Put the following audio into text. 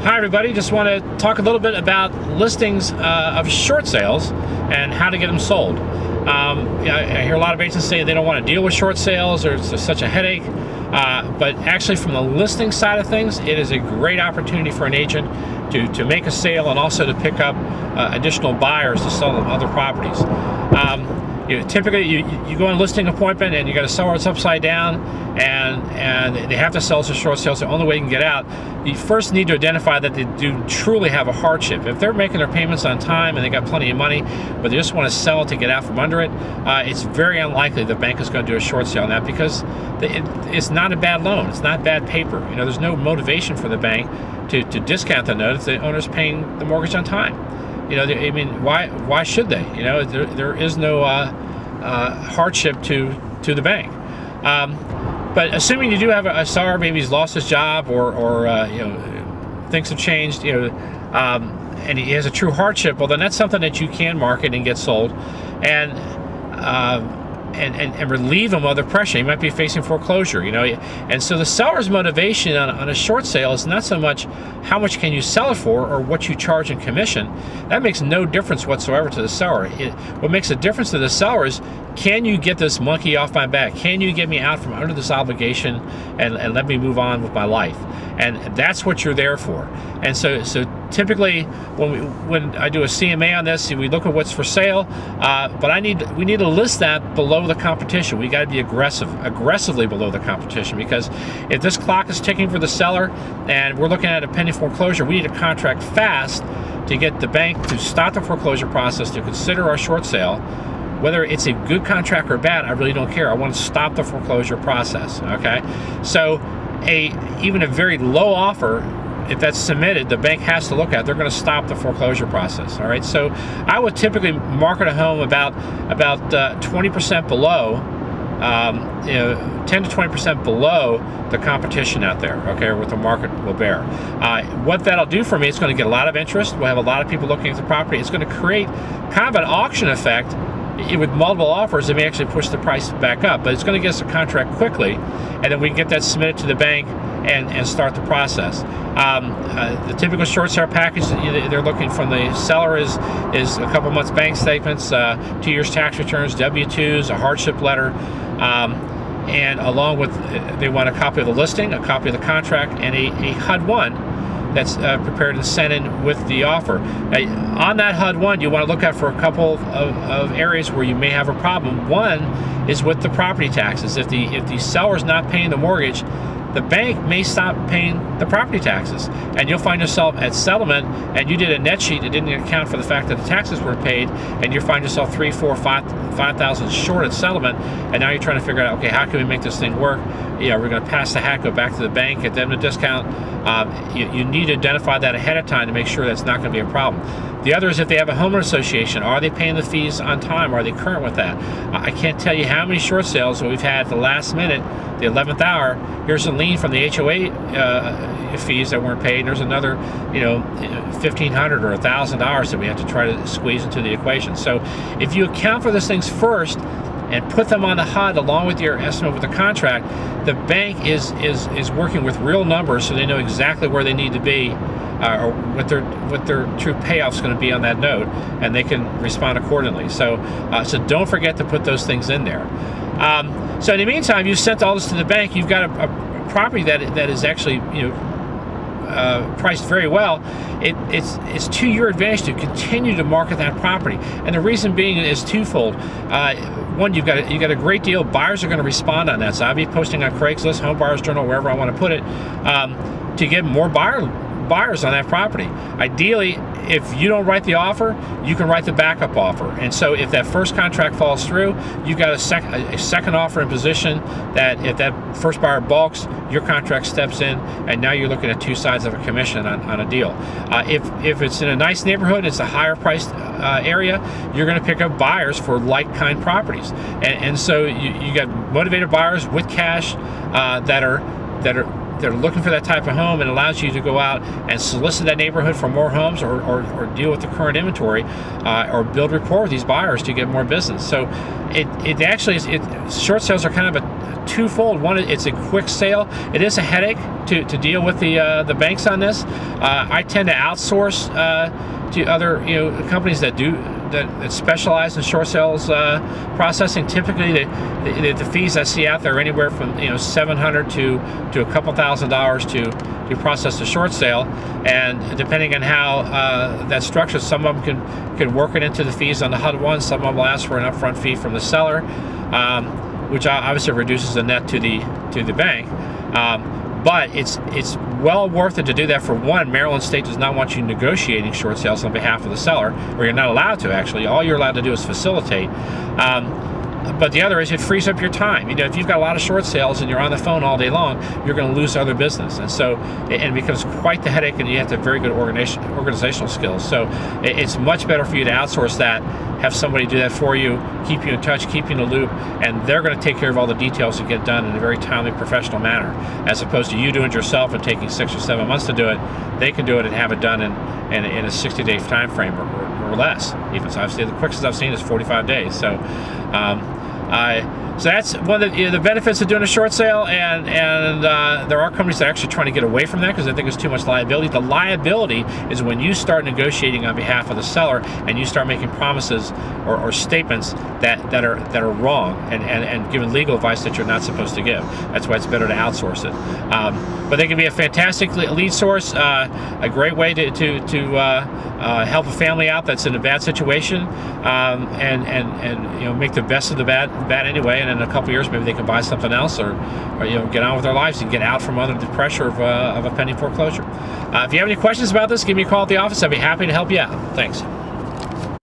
Hi everybody, just want to talk a little bit about listings of short sales and how to get them sold. I hear a lot of agents say they don't want to deal with short sales or it's such a headache, but actually from the listing side of things, it is a great opportunity for an agent to make a sale and also to pick up additional buyers to sell them other properties. Typically you go on a listing appointment and you got a seller that's upside down and they have to sell as a short sale, so the only way you can get out, you first need to identify that they do truly have a hardship. If they're making their payments on time and they got plenty of money, but they just want to sell it to get out from under it, it's very unlikely the bank is going to do a short sale on that because it's not a bad loan, it's not bad paper. There's no motivation for the bank to discount the note if the owner's paying the mortgage on time. I mean, why should they? There is no hardship to the bank. But assuming you do have a seller, maybe he's lost his job or things have changed, and he has a true hardship, well then that's something that you can market and get sold, and relieve him of the pressure. He might be facing foreclosure, and so the seller's motivation on a short sale is not so much how much can you sell it for or what you charge in commission. That makes no difference whatsoever to the seller. What makes a difference to the seller is, can you get this monkey off my back? Can you get me out from under this obligation and let me move on with my life? And that's what you're there for. And so typically when I do a CMA on this, we look at what's for sale, but we need to list that below the competition. We got to be aggressively below the competition, because if this clock is ticking for the seller and we're looking at a pending foreclosure, we need to contract fast to get the bank to stop the foreclosure process, to consider our short sale. Whether it's a good contract or bad, I really don't care. I want to stop the foreclosure process, okay? So even a very low offer, if that's submitted, the bank has to look at, they're going to stop the foreclosure process, all right? So I would typically market a home about 20% below, 10 to 20% below the competition out there, okay, or what the market will bear. What that'll do for me, it's going to get a lot of interest. We'll have a lot of people looking at the property. It's going to create kind of an auction effect. With multiple offers, it may actually push the price back up, but it's going to get us a contract quickly, and then we can get that submitted to the bank and start the process. The typical short sale package they're looking from the seller is a couple months bank statements, 2 years tax returns, W-2s, a hardship letter, and along with, they want a copy of the listing, a copy of the contract, and a HUD-1 that's prepared and sent in with the offer. On that HUD-1, you want to look out for a couple of areas where you may have a problem. One is with the property taxes. If the seller's not paying the mortgage, the bank may stop paying the property taxes, and you'll find yourself at settlement and you did a net sheet that didn't account for the fact that the taxes weren't paid, and you find yourself $3,000, $4,000, $5,000 short at settlement, and now you're trying to figure out, okay, how can we make this thing work? We're going to pass the hat, go back to the bank, get them a discount. You need to identify that ahead of time to make sure that's not going to be a problem. The other is if they have a homeowner association, are they paying the fees on time? Are they current with that? I can't tell you how many short sales we've had at the last minute, the 11th hour. Here's a lien from the HOA fees that weren't paid, and there's another, $1,500 or $1,000 that we have to try to squeeze into the equation. So if you account for those things first and put them on the HUD along with your estimate with the contract, the bank is working with real numbers, so they know exactly where they need to be, or what their true payoff is going to be on that note, and they can respond accordingly. So don't forget to put those things in there. So in the meantime, you've sent all this to the bank. You've got a property that is actually priced very well. It's to your advantage to continue to market that property, and the reason being is twofold. One, you got a great deal. Buyers are going to respond on that, so I'll be posting on Craigslist, Home Buyers Journal, wherever I want to put it, to get more buyers on that property. Ideally, if you don't write the offer, you can write the backup offer. And so if that first contract falls through, you've got a second offer in position that if that first buyer balks, your contract steps in, and now you're looking at two sides of a commission on a deal. If it's in a nice neighborhood, it's a higher priced area, you're going to pick up buyers for like-kind properties. And so you got motivated buyers with cash that are that are looking for that type of home, and allows you to go out and solicit that neighborhood for more homes, or deal with the current inventory, or build rapport with these buyers to get more business. So it actually is, short sales are kind of a twofold. One, it's a quick sale. It is a headache to deal with the banks on this. I tend to outsource to other companies that specialize in short sales processing. Typically, the fees I see out there are anywhere from $700 to a couple $1,000 to process a short sale, and depending on how that's structured, some of them can work it into the fees on the HUD-1. Some of them will ask for an upfront fee from the seller, which obviously reduces the net to the bank. But it's well worth it to do that. For one, Maryland State does not want you negotiating short sales on behalf of the seller, or you're not allowed to, actually. All you're allowed to do is facilitate. But the other is it frees up your time. If you've got a lot of short sales and you're on the phone all day long, you're going to lose other business. And so it becomes quite the headache, and you have to have very good organizational skills. So it's much better for you to outsource that, have somebody do that for you, keep you in touch, keep you in the loop, and they're going to take care of all the details and get it done in a very timely, professional manner, as opposed to you doing it yourself and taking 6 or 7 months to do it. They can do it and have it done in a 60-day time frame or less. Even so, the quickest I've seen is 45 days. So so that's one of the benefits of doing a short sale, and there are companies that are actually trying to get away from that because they think it's too much liability. The liability is when you start negotiating on behalf of the seller and you start making promises or statements that are wrong and giving legal advice that you're not supposed to give. That's why it's better to outsource it. But they can be a fantastic lead source, a great way to help a family out that's in a bad situation, and make the best of the bad anyway. And in a couple years, maybe they can buy something else, or get on with their lives and get out from under the pressure of a pending foreclosure. If you have any questions about this, give me a call at the office. I'd be happy to help you out. Thanks.